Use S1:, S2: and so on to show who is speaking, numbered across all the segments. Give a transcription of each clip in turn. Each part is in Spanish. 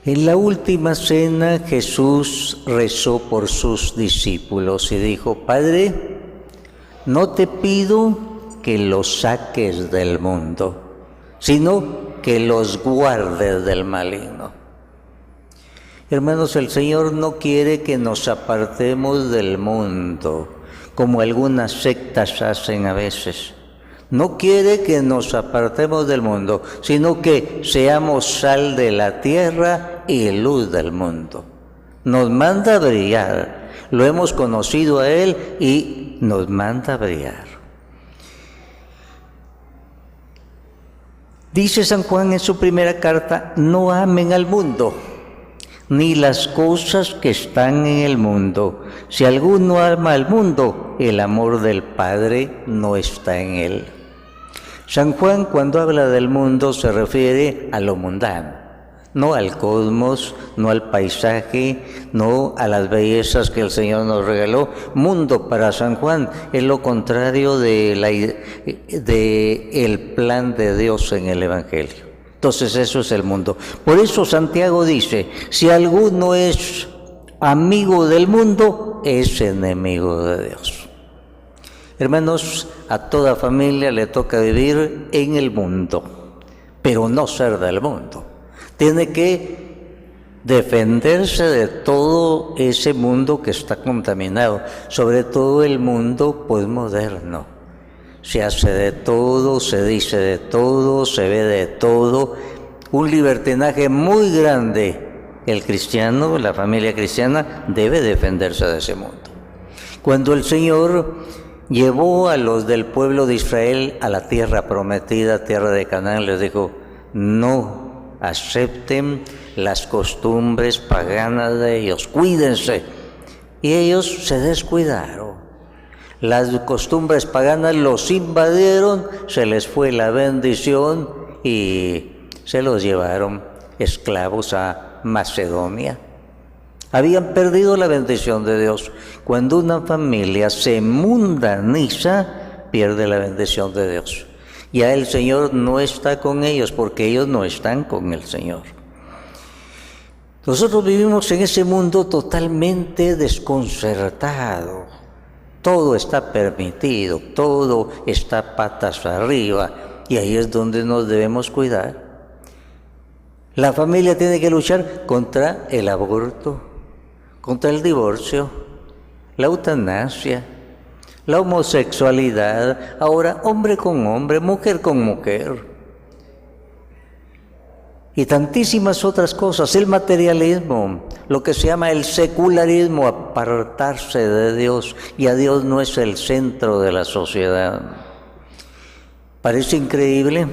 S1: En la última cena Jesús rezó por sus discípulos y dijo: Padre, no te pido que los saques del mundo, sino que los guardes del maligno. Hermanos, el Señor no quiere que nos apartemos del mundo, como algunas sectas hacen a veces. No quiere que nos apartemos del mundo, sino que seamos sal de la tierra y luz del mundo. Nos manda a brillar. Lo hemos conocido a Él y nos manda a brillar. Dice San Juan en su primera carta: no amen al mundo, ni las cosas que están en el mundo. Si alguno ama al mundo, el amor del Padre no está en él. San Juan, cuando habla del mundo, se refiere a lo mundano, no al cosmos, no al paisaje, no a las bellezas que el Señor nos regaló. Mundo para San Juan es lo contrario de el plan de Dios en el Evangelio. Entonces eso es el mundo. Por eso Santiago dice: si alguno es amigo del mundo, es enemigo de Dios. Hermanos, a toda familia le toca vivir en el mundo, pero no ser del mundo. Tiene que defenderse de todo ese mundo que está contaminado, sobre todo el mundo posmoderno. Se hace de todo, se dice de todo, se ve de todo. Un libertinaje muy grande. El cristiano, la familia cristiana, debe defenderse de ese mundo. Cuando el Señor llevó a los del pueblo de Israel a la tierra prometida, tierra de Canaán, les dijo: no acepten las costumbres paganas de ellos, cuídense. Y ellos se descuidaron. Las costumbres paganas los invadieron, se les fue la bendición y se los llevaron esclavos a Macedonia. Habían perdido la bendición de Dios. Cuando una familia se mundaniza, pierde la bendición de Dios. Ya el Señor no está con ellos porque ellos no están con el Señor. Nosotros vivimos en ese mundo totalmente desconcertado. Todo está permitido, todo está patas arriba, y ahí es donde nos debemos cuidar. La familia tiene que luchar contra el aborto, contra el divorcio, la eutanasia, la homosexualidad, ahora hombre con hombre, mujer con mujer, y tantísimas otras cosas, el materialismo, lo que se llama el secularismo, apartarse de Dios, y a Dios no es el centro de la sociedad. Parece increíble,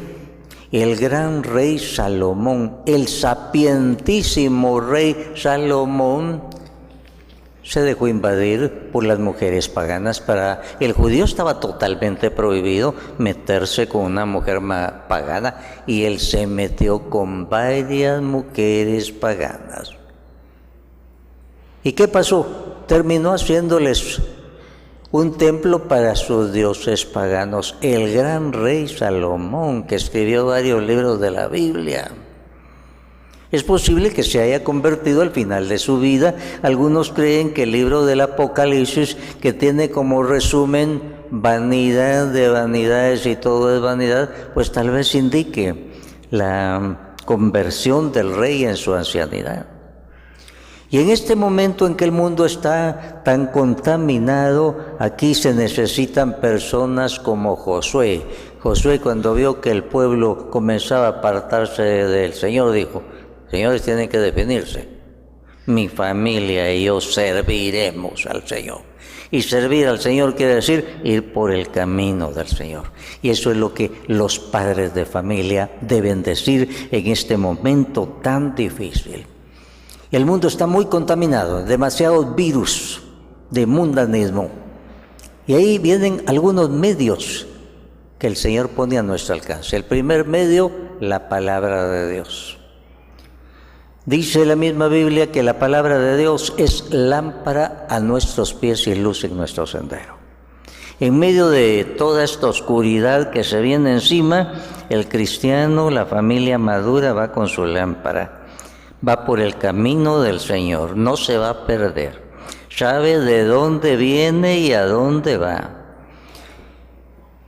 S1: el gran rey Salomón, el sapientísimo rey Salomón, se dejó invadir por las mujeres paganas. Para el judío estaba totalmente prohibido meterse con una mujer pagana, y él se metió con varias mujeres paganas. ¿Y qué pasó? Terminó haciéndoles un templo para sus dioses paganos. El gran rey Salomón, que escribió varios libros de la Biblia. Es posible que se haya convertido al final de su vida. Algunos creen que el libro del Apocalipsis, que tiene como resumen vanidad de vanidades y todo es vanidad, pues tal vez indique la conversión del rey en su ancianidad. Y en este momento en que el mundo está tan contaminado, aquí se necesitan personas como Josué. Josué, cuando vio que el pueblo comenzaba a apartarse del Señor, dijo: señores, tienen que definirse. Mi familia y yo serviremos al Señor. Y servir al Señor quiere decir ir por el camino del Señor. Y eso es lo que los padres de familia deben decir en este momento tan difícil. El mundo está muy contaminado, demasiados virus de mundanismo. Y ahí vienen algunos medios que el Señor pone a nuestro alcance. El primer medio, la palabra de Dios. Dice la misma Biblia que la palabra de Dios es lámpara a nuestros pies y luz en nuestro sendero. En medio de toda esta oscuridad que se viene encima, el cristiano, la familia madura, va con su lámpara va por el camino del Señor, no se va a perder. Sabe de dónde viene y a dónde va.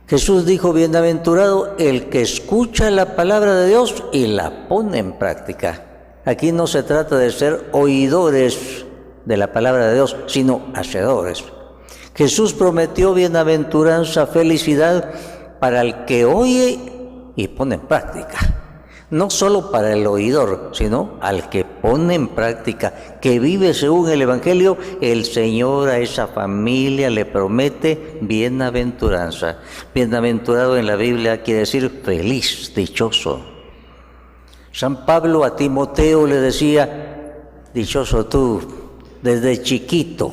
S1: Jesús dijo, bienaventurado el que escucha la palabra de Dios y la pone en práctica. Aquí no se trata de ser oidores de la palabra de Dios, sino hacedores. Jesús prometió bienaventuranza, felicidad para el que oye y pone en práctica. No solo para el oidor, sino al que pone en práctica, que vive según el Evangelio. El Señor a esa familia le promete bienaventuranza. Bienaventurado en la Biblia quiere decir feliz, dichoso. San Pablo a Timoteo le decía, dichoso tú, desde chiquito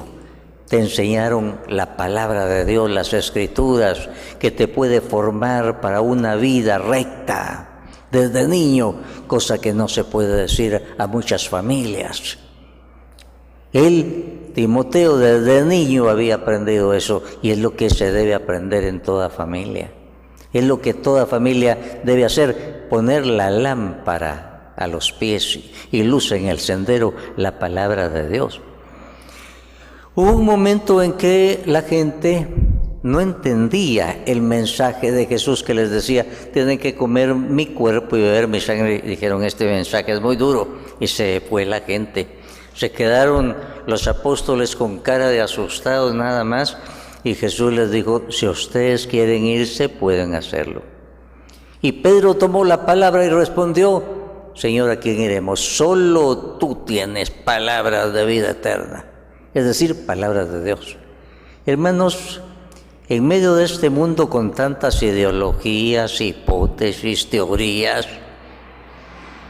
S1: te enseñaron la palabra de Dios, las Escrituras, que te puede formar para una vida recta. Desde niño, cosa que no se puede decir a muchas familias. Él, Timoteo, desde niño había aprendido eso, y es lo que se debe aprender en toda familia. Es lo que toda familia debe hacer, poner la lámpara a los pies y luz en el sendero, la palabra de Dios. Hubo un momento en que la gente no entendía el mensaje de Jesús que les decía, tienen que comer mi cuerpo y beber mi sangre. Y dijeron, este mensaje es muy duro, y se fue la gente. Se quedaron los apóstoles con cara de asustados nada más, y Jesús les dijo, si ustedes quieren irse, pueden hacerlo. Y Pedro tomó la palabra y respondió, Señor, ¿a quién iremos? Solo tú tienes palabras de vida eterna, es decir, palabras de Dios. Hermanos, en medio de este mundo con tantas ideologías, hipótesis, teorías,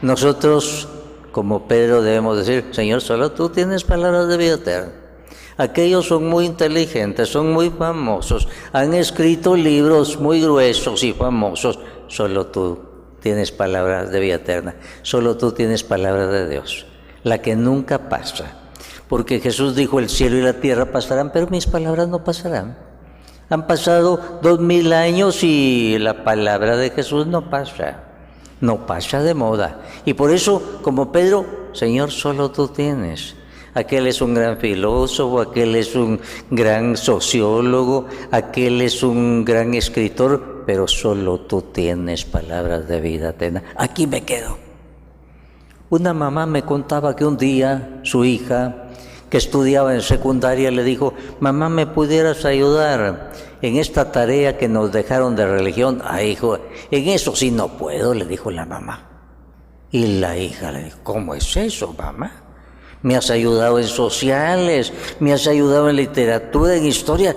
S1: nosotros, como Pedro, debemos decir, Señor, solo tú tienes palabras de vida eterna. Aquellos son muy inteligentes, son muy famosos, han escrito libros muy gruesos y famosos. Solo tú tienes palabras de vida eterna, solo tú tienes palabras de Dios, la que nunca pasa. Porque Jesús dijo, el cielo y la tierra pasarán, pero mis palabras no pasarán. Han pasado 2000 años y la palabra de Jesús no pasa de moda. Y por eso, como Pedro, Señor, solo tú tienes. Aquel es un gran filósofo, aquel es un gran sociólogo, aquel es un gran escritor, pero solo tú tienes palabras de vida eterna. Aquí me quedo. Una mamá me contaba que un día su hija, que estudiaba en secundaria, le dijo, mamá, ¿me pudieras ayudar en esta tarea que nos dejaron de religión? Ah, hijo, en eso sí no puedo, le dijo la mamá. Y la hija le dijo, ¿cómo es eso, mamá? Me has ayudado en sociales, me has ayudado en literatura, en historia.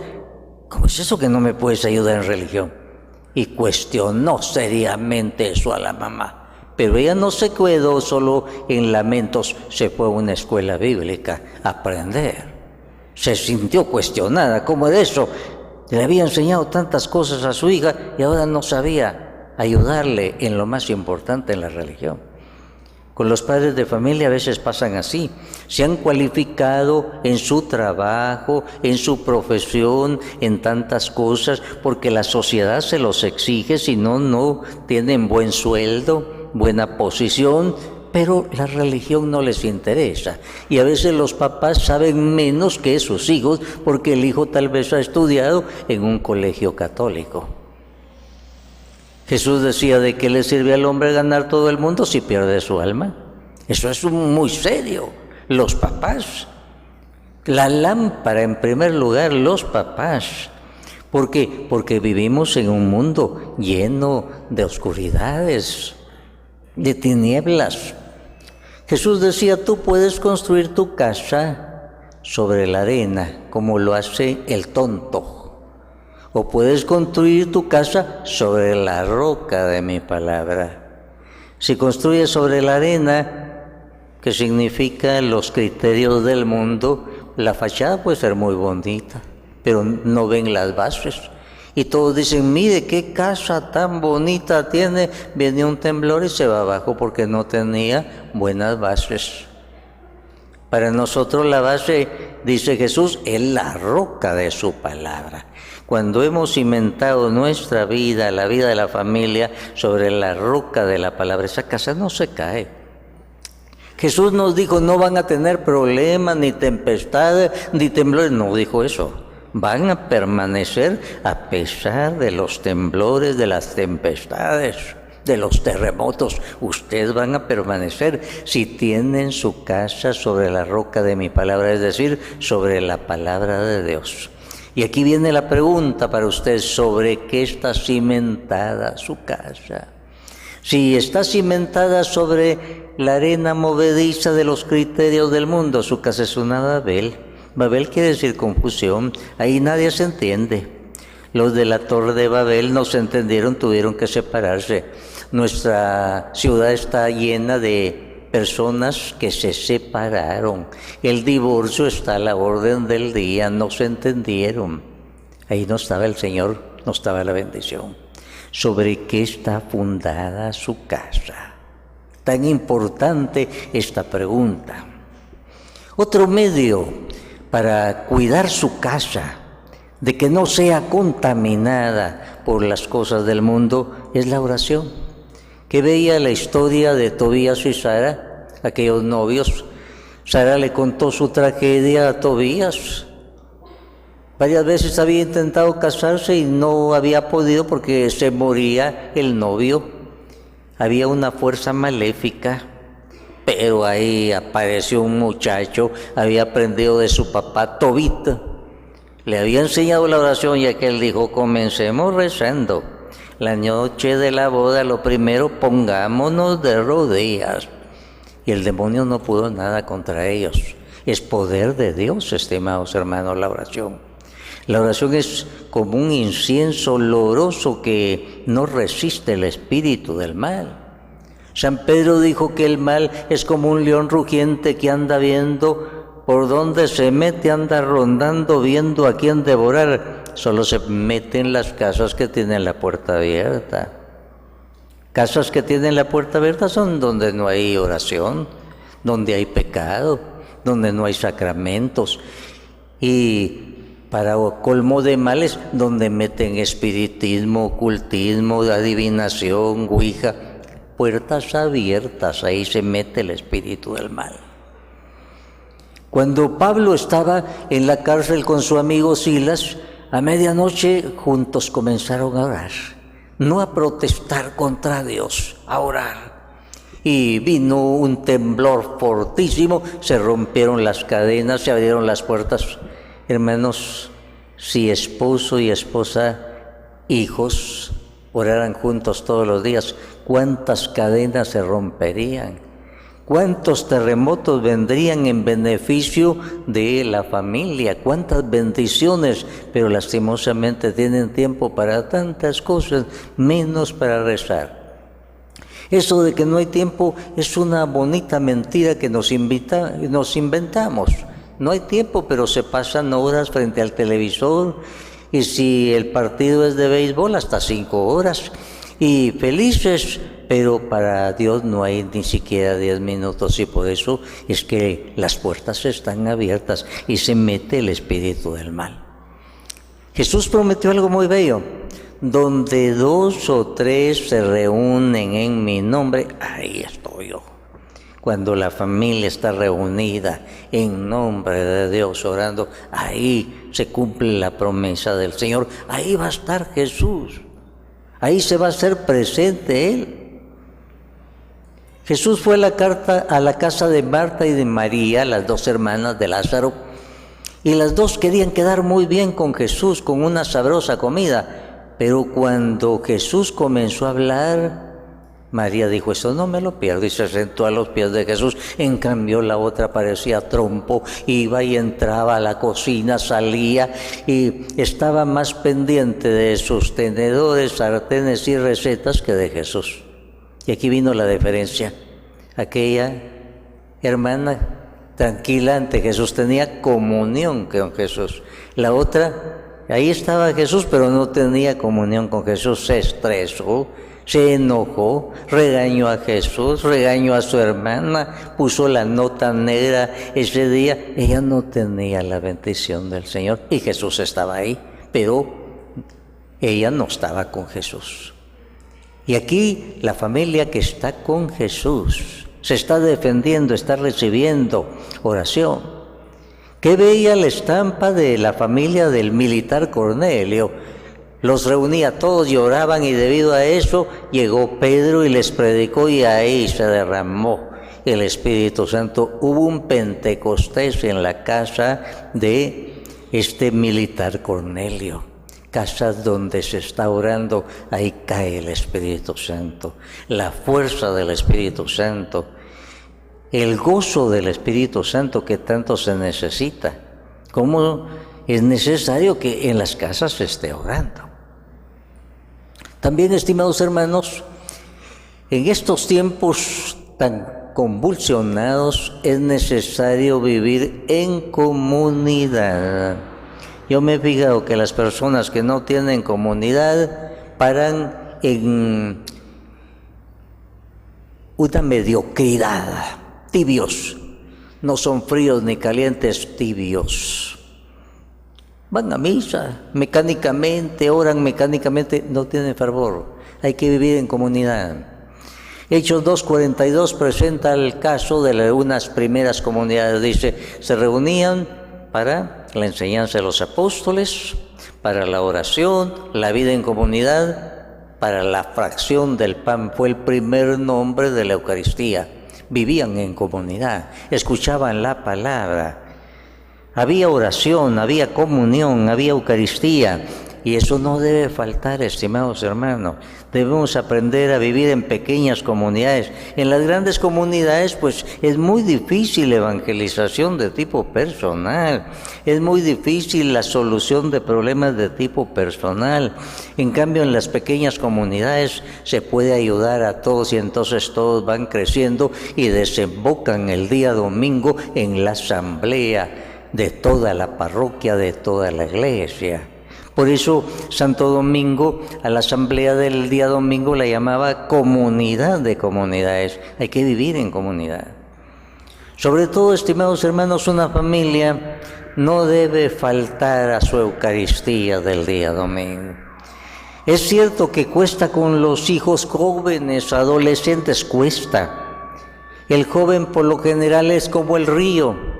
S1: ¿Cómo es eso que no me puedes ayudar en religión? Y cuestionó seriamente eso a la mamá. Pero ella no se quedó solo en lamentos, se fue a una escuela bíblica a aprender. Se sintió cuestionada, ¿cómo es eso? Le había enseñado tantas cosas a su hija y ahora no sabía ayudarle en lo más importante en la religión. Con los padres de familia a veces pasan así. Se han cualificado en su trabajo, en su profesión, en tantas cosas, porque la sociedad se los exige, si no, no tienen buen sueldo, buena posición, pero la religión no les interesa. Y a veces los papás saben menos que sus hijos, porque el hijo tal vez ha estudiado en un colegio católico. Jesús decía, ¿de qué le sirve al hombre ganar todo el mundo si pierde su alma? Eso es muy serio. Los papás, la lámpara en primer lugar, los papás. ¿Por qué? Porque vivimos en un mundo lleno de oscuridades, de tinieblas. Jesús decía, tú puedes construir tu casa sobre la arena, como lo hace el tonto. O puedes construir tu casa sobre la roca de mi palabra. Si construyes sobre la arena, que significa los criterios del mundo, la fachada puede ser muy bonita, pero no ven las bases. Y todos dicen, mire qué casa tan bonita tiene, viene un temblor y se va abajo porque no tenía buenas bases. Para nosotros la base, dice Jesús, es la roca de su palabra. Cuando hemos cimentado nuestra vida, la vida de la familia, sobre la roca de la palabra, esa casa no se cae. Jesús nos dijo, no van a tener problemas, ni tempestades, ni temblores. No dijo eso. Van a permanecer a pesar de los temblores, de las tempestades, de los terremotos. Ustedes van a permanecer si tienen su casa sobre la roca de mi palabra, es decir, sobre la palabra de Dios. Y aquí viene la pregunta para ustedes, ¿sobre qué está cimentada su casa? Si está cimentada sobre la arena movediza de los criterios del mundo, su casa es una Babel. Babel quiere decir confusión, ahí nadie se entiende. Los de la Torre de Babel no se entendieron, tuvieron que separarse. Nuestra ciudad está llena de personas que se separaron. El divorcio está a la orden del día, no se entendieron. Ahí no estaba el Señor, no estaba la bendición. ¿Sobre qué está fundada su casa? Tan importante esta pregunta. Otro medio para cuidar su casa, de que no sea contaminada por las cosas del mundo, es la oración. Que veía la historia de Tobías y Sara, aquellos novios. Sara le contó su tragedia a Tobías. Varias veces había intentado casarse y no había podido porque se moría el novio. Había una fuerza maléfica, pero ahí apareció un muchacho, había aprendido de su papá Tobit. Le había enseñado la oración y aquel dijo, comencemos rezando. La noche de la boda, lo primero, pongámonos de rodillas. Y el demonio no pudo nada contra ellos. Es poder de Dios, estimados hermanos, la oración. La oración es como un incienso oloroso que no resiste el espíritu del mal. San Pedro dijo que el mal es como un león rugiente que anda viendo por dónde se mete, anda rondando, viendo a quién devorar. Solo se mete en las casas que tienen la puerta abierta. Casas que tienen la puerta abierta son donde no hay oración, donde hay pecado, donde no hay sacramentos. Y para colmo de males, donde meten espiritismo, ocultismo, adivinación, ouija, puertas abiertas, ahí se mete el espíritu del mal. Cuando Pablo estaba en la cárcel con su amigo Silas, a medianoche juntos comenzaron a orar, no a protestar contra Dios, a orar. Y vino un temblor fortísimo, se rompieron las cadenas, se abrieron las puertas. Hermanos, si esposo y esposa, hijos, oraran juntos todos los días, ¿cuántas cadenas se romperían? ¿Cuántos terremotos vendrían en beneficio de la familia? ¿Cuántas bendiciones? Pero lastimosamente tienen tiempo para tantas cosas, menos para rezar. Eso de que no hay tiempo es una bonita mentira que nos inventamos. No hay tiempo, pero se pasan horas frente al televisor, y si el partido es de béisbol, hasta 5 horas, y felices, pero para Dios no hay ni siquiera 10 minutos, y por eso es que las puertas están abiertas y se mete el espíritu del mal. Jesús prometió algo muy bello: donde 2 o 3 se reúnen en mi nombre, ahí estoy yo. Cuando la familia está reunida en nombre de Dios orando, ahí se cumple la promesa del Señor. Ahí va a estar Jesús. Ahí se va a hacer presente Él. Jesús fue a la casa de Marta y de María, las 2 hermanas de Lázaro, y las 2 querían quedar muy bien con Jesús, con una sabrosa comida. Pero cuando Jesús comenzó a hablar, María dijo, eso no me lo pierdo, y se sentó a los pies de Jesús. En cambio, la otra parecía trompo, iba y entraba a la cocina, salía, y estaba más pendiente de sus tenedores, sartenes y recetas que de Jesús. Y aquí vino la diferencia. Aquella hermana tranquila ante Jesús, tenía comunión con Jesús. La otra, ahí estaba Jesús, pero no tenía comunión con Jesús. Se estresó, se enojó, regañó a Jesús, regañó a su hermana, puso la nota negra ese día. Ella no tenía la bendición del Señor, y Jesús estaba ahí, pero ella no estaba con Jesús. Y aquí la familia que está con Jesús se está defendiendo, está recibiendo oración. Qué bella la estampa de la familia del militar Cornelio. Los reunía a todos y oraban, y debido a eso llegó Pedro y les predicó, y ahí se derramó el Espíritu Santo. Hubo un Pentecostés en la casa de este militar Cornelio. Casas donde se está orando, ahí cae el Espíritu Santo. La fuerza del Espíritu Santo, el gozo del Espíritu Santo que tanto se necesita. ¿Cómo es necesario que en las casas se esté orando? También, estimados hermanos, en estos tiempos tan convulsionados es necesario vivir en comunidad. Yo me he fijado que las personas que no tienen comunidad paran en una mediocridad, tibios, no son fríos ni calientes, tibios. Van a misa mecánicamente, oran mecánicamente, no tienen fervor. Hay que vivir en comunidad. Hechos 2:42 presenta el caso de unas primeras comunidades. Dice, se reunían para la enseñanza de los apóstoles, para la oración, la vida en comunidad, para la fracción del pan. Fue el primer nombre de la Eucaristía. Vivían en comunidad, escuchaban la palabra. Había oración, había comunión, había Eucaristía, y eso no debe faltar, estimados hermanos. Debemos aprender a vivir en pequeñas comunidades. En las grandes comunidades, pues, es muy difícil la evangelización de tipo personal, es muy difícil la solución de problemas de tipo personal. En cambio, en las pequeñas comunidades se puede ayudar a todos, y entonces todos van creciendo y desembocan el día domingo en la asamblea de toda la parroquia, de toda la iglesia. Por eso Santo Domingo, a la asamblea del día domingo, la llamaba comunidad de comunidades. Hay que vivir en comunidad. Sobre todo, estimados hermanos, una familia no debe faltar a su Eucaristía del día domingo. Es cierto que cuesta con los hijos jóvenes, adolescentes, cuesta. El joven por lo general es como el río.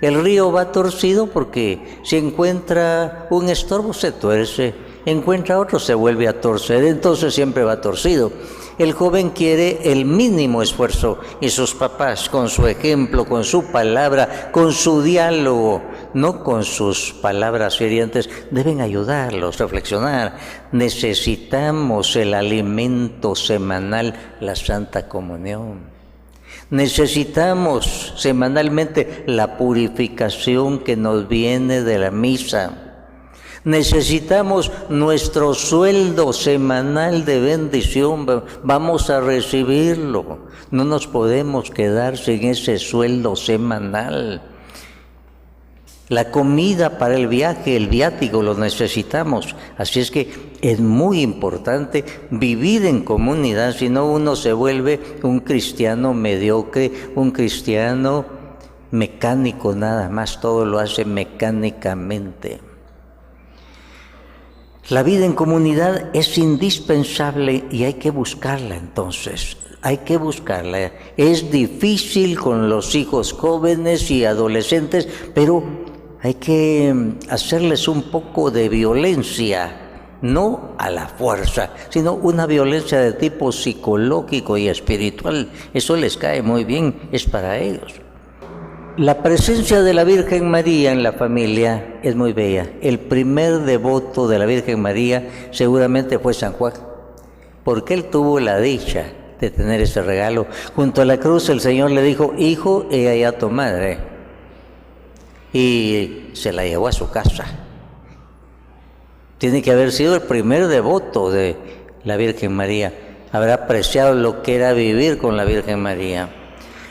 S1: El río va torcido porque si encuentra un estorbo se tuerce, encuentra otro se vuelve a torcer, entonces siempre va torcido. El joven quiere el mínimo esfuerzo, y sus papás, con su ejemplo, con su palabra, con su diálogo, no con sus palabras hirientes, deben ayudarlos a reflexionar. Necesitamos el alimento semanal, la Santa Comunión. Necesitamos semanalmente la purificación que nos viene de la misa. Necesitamos nuestro sueldo semanal de bendición. Vamos a recibirlo. No nos podemos quedar sin ese sueldo semanal. La comida para el viaje, el viático, lo necesitamos. Así es que es muy importante vivir en comunidad, si no uno se vuelve un cristiano mediocre, un cristiano mecánico nada más, todo lo hace mecánicamente. La vida en comunidad es indispensable y hay que buscarla entonces. Hay que buscarla. Es difícil con los hijos jóvenes y adolescentes, pero hay que hacerles un poco de violencia, no a la fuerza, sino una violencia de tipo psicológico y espiritual. Eso les cae muy bien, es para ellos. La presencia de la Virgen María en la familia es muy bella. El primer devoto de la Virgen María seguramente fue San Juan, porque él tuvo la dicha de tener ese regalo. Junto a la cruz el Señor le dijo, hijo, he allá a tu madre. Y se la llevó a su casa. Tiene que haber sido el primer devoto de la Virgen María. Habrá apreciado lo que era vivir con la Virgen María.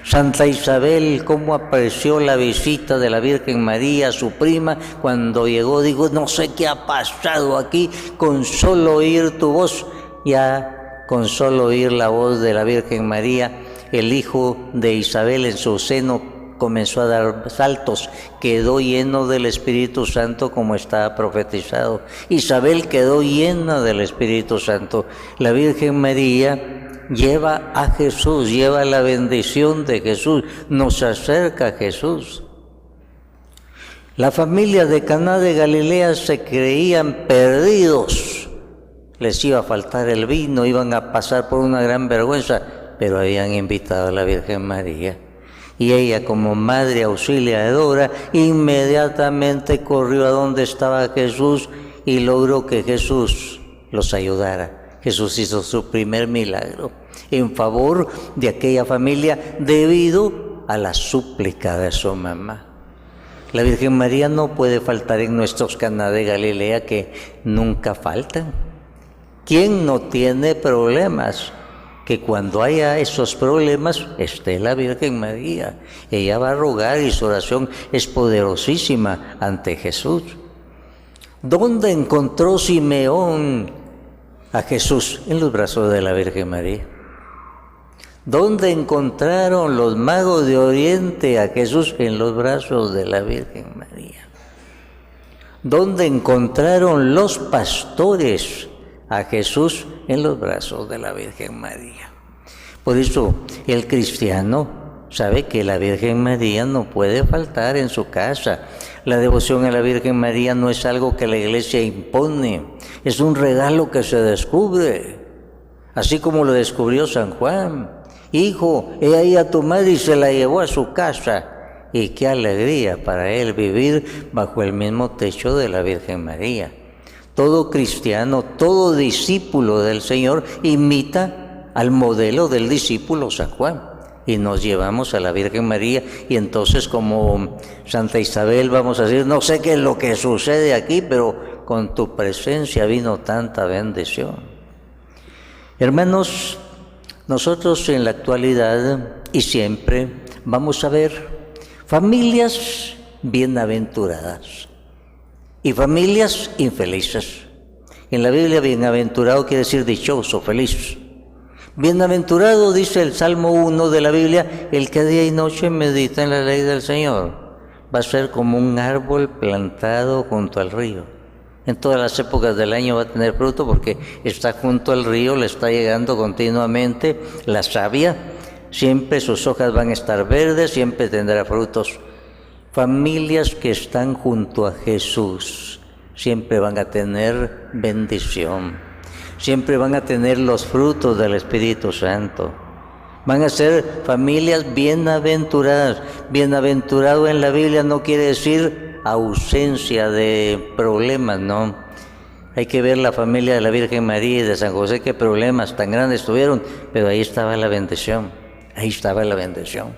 S1: Santa Isabel, cómo apreció la visita de la Virgen María, su prima, cuando llegó, dijo, no sé qué ha pasado aquí, con solo oír tu voz, ya con solo oír la voz de la Virgen María, el hijo de Isabel en su seno comenzó a dar saltos, quedó lleno del Espíritu Santo como estaba profetizado. Isabel quedó llena del Espíritu Santo. La Virgen María lleva a Jesús, lleva la bendición de Jesús, nos acerca a Jesús. La familia de Caná de Galilea se creían perdidos, les iba a faltar el vino, iban a pasar por una gran vergüenza, pero habían invitado a la Virgen María. Y ella, como madre auxiliadora, inmediatamente corrió a donde estaba Jesús y logró que Jesús los ayudara. Jesús hizo su primer milagro en favor de aquella familia debido a la súplica de su mamá. La Virgen María no puede faltar en nuestros Caná de Galilea, que nunca faltan. ¿Quién no tiene problemas? Que cuando haya esos problemas esté la Virgen María. Ella va a rogar y su oración es poderosísima ante Jesús. ¿Dónde encontró Simeón a Jesús? En los brazos de la Virgen María. ¿Dónde encontraron los magos de Oriente a Jesús? En los brazos de la Virgen María. ¿Dónde encontraron los pastores a Jesús? En los brazos de la Virgen María. Por eso el cristiano sabe que la Virgen María no puede faltar en su casa. La devoción a la Virgen María no es algo que la iglesia impone, es un regalo que se descubre, así como lo descubrió San Juan. Hijo, he ahí a tu madre, y se la llevó a su casa. Y qué alegría para él vivir bajo el mismo techo de la Virgen María. Todo cristiano, todo discípulo del Señor imita al modelo del discípulo San Juan. Y nos llevamos a la Virgen María, y entonces, como Santa Isabel, vamos a decir, no sé qué es lo que sucede aquí, pero con tu presencia vino tanta bendición. Hermanos, nosotros en la actualidad y siempre vamos a ver familias bienaventuradas y familias infelices. En la Biblia, bienaventurado quiere decir dichoso, feliz. Bienaventurado, dice el Salmo 1 de la Biblia, el que día y noche medita en la ley del Señor. Va a ser como un árbol plantado junto al río. En todas las épocas del año va a tener fruto porque está junto al río, le está llegando continuamente la savia. Siempre sus hojas van a estar verdes, siempre tendrá frutos. Familias que están junto a Jesús siempre van a tener bendición. Siempre van a tener los frutos del Espíritu Santo. Van a ser familias bienaventuradas. Bienaventurado en la Biblia no quiere decir ausencia de problemas, no. Hay que ver la familia de la Virgen María y de San José, qué problemas tan grandes tuvieron, pero ahí estaba la bendición. Ahí estaba la bendición.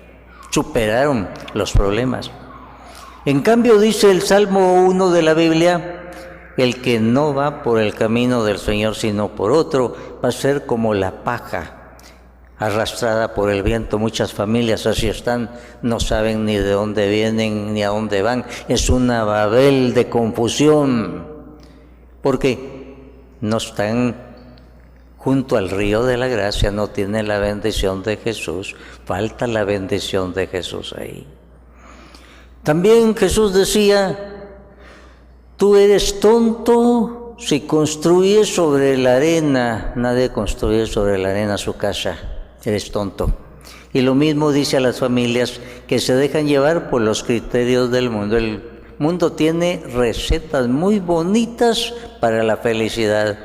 S1: Superaron los problemas. En cambio, dice el Salmo 1 de la Biblia, el que no va por el camino del Señor sino por otro, va a ser como la paja arrastrada por el viento. Muchas familias así están, no saben ni de dónde vienen ni a dónde van. Es una Babel de confusión, porque no están junto al río de la gracia, no tienen la bendición de Jesús. Falta la bendición de Jesús ahí. También Jesús decía, tú eres tonto si construyes sobre la arena. Nadie construye sobre la arena su casa. Eres tonto. Y lo mismo dice a las familias que se dejan llevar por los criterios del mundo. El mundo tiene recetas muy bonitas para la felicidad,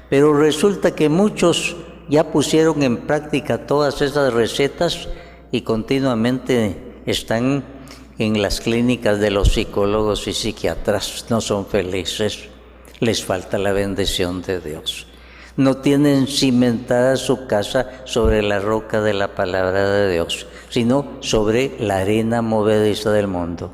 S1: pero resulta que muchos ya pusieron en práctica todas esas recetas y continuamente están en las clínicas de los psicólogos y psiquiatras. No son felices, les falta la bendición de Dios. No tienen cimentada su casa sobre la roca de la palabra de Dios, sino sobre la arena movediza del mundo.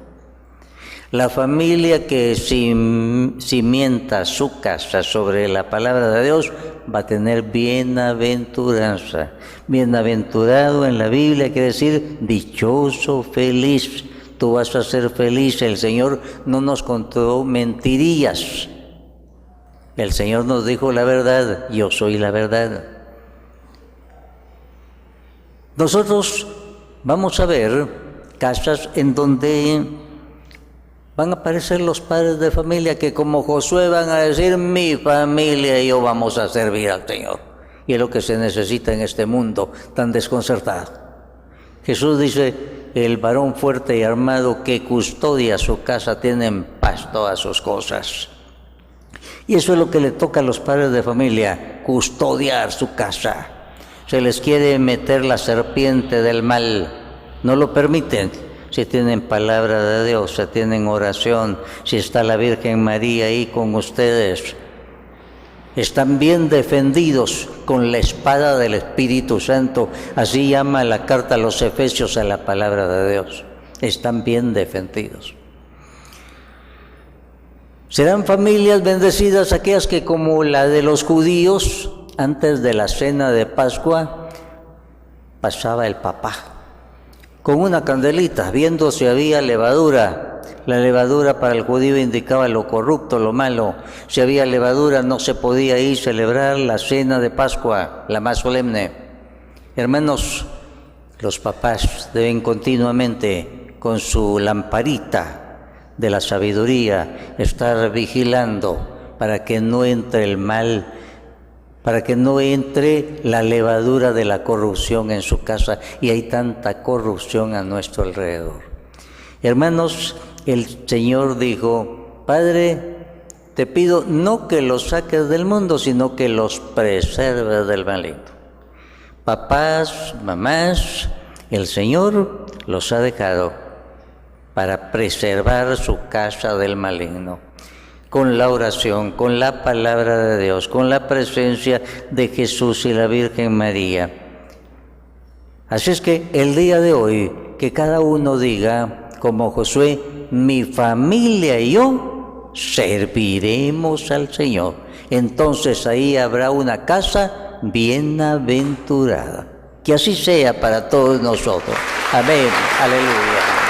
S1: La familia que cimienta su casa sobre la palabra de Dios va a tener bienaventuranza. Bienaventurado en la Biblia quiere decir dichoso, feliz. Tú vas a ser feliz. El Señor no nos contó mentirillas. El Señor nos dijo la verdad. Yo soy la verdad. Nosotros vamos a ver casas en donde van a aparecer los padres de familia que como Josué van a decir, mi familia y yo vamos a servir al Señor. Y es lo que se necesita en este mundo tan desconcertado. Jesús dice, el varón fuerte y armado que custodia su casa tiene en paz todas sus cosas. Y eso es lo que le toca a los padres de familia, custodiar su casa. Se les quiere meter la serpiente del mal, no lo permiten. Si tienen palabra de Dios, si tienen oración, si está la Virgen María ahí con ustedes, están bien defendidos con la espada del Espíritu Santo. Así llama la carta a los Efesios a la palabra de Dios. Están bien defendidos. Serán familias bendecidas aquellas que, como la de los judíos, antes de la cena de Pascua, pasaba el papá con una candelita, viendo si había levadura. La levadura para el judío indicaba lo corrupto, lo malo. Si había levadura no se podía ir a celebrar la cena de Pascua, la más solemne. Hermanos, los papás deben continuamente, con su lamparita de la sabiduría, estar vigilando para que no entre el mal, para que no entre la levadura de la corrupción en su casa. Y hay tanta corrupción a nuestro alrededor. Hermanos, el Señor dijo, Padre, te pido no que los saques del mundo, sino que los preserves del maligno. Papás, mamás, el Señor los ha dejado para preservar su casa del maligno, con la oración, con la palabra de Dios, con la presencia de Jesús y la Virgen María. Así es que el día de hoy, que cada uno diga, como Josué, mi familia y yo serviremos al Señor. Entonces ahí habrá una casa bienaventurada. Que así sea para todos nosotros. Amén. Aleluya.